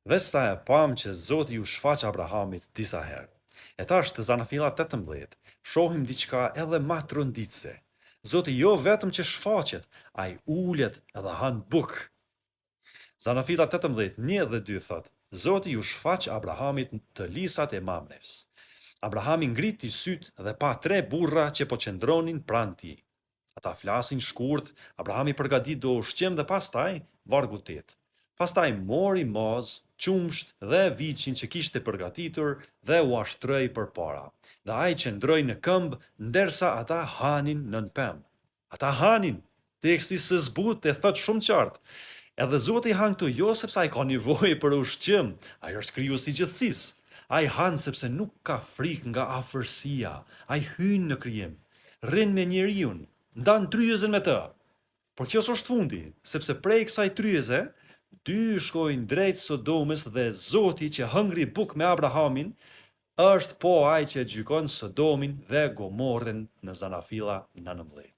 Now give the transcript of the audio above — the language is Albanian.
Dhe sa e pam që Zoti ju shfaq Abrahamit disa herë. E tash të Zanafila 18, shohim diçka edhe ma tronditse. Zoti jo vetëm që shfaqet, ai ulet edhe han buk. Zanafila 18, 1 dhe 2 thot, Zoti ju shfaq Abrahamit të lisat e Mamres. Abrahami ngriti syt dhe pa 3 burra që po qëndronin pranë tij. Ata flasin shkurt, Abrahami përgatit do ushqim dhe pastaj vargu 8. Pastaj mori maz, qumsht dhe viçin që kishte përgatitur dhe u ashtroi përpara. Dhe ai qëndroi në këmbë ndërsa ata hanin nën pemë. Ata hanin. Teksti së zbut e thot shumë qartë. Edhe Zoti han këtu jo sepse ai ka nevojë për ushqim, ai është krijuesi i gjithësisë. Ai han sepse nuk ka frikë nga afërsia. Ai hyn në krijim, rrin me njeriu, ndan tryezën me të. Por kjo s'është fundi, sepse prej kësaj tryeze, 2 shkojnë drejt Sodomës dhe Zoti që hëngri buk me Abrahamin, është po ai që gjykon Sodomin dhe Gomorën në Zanafila 19.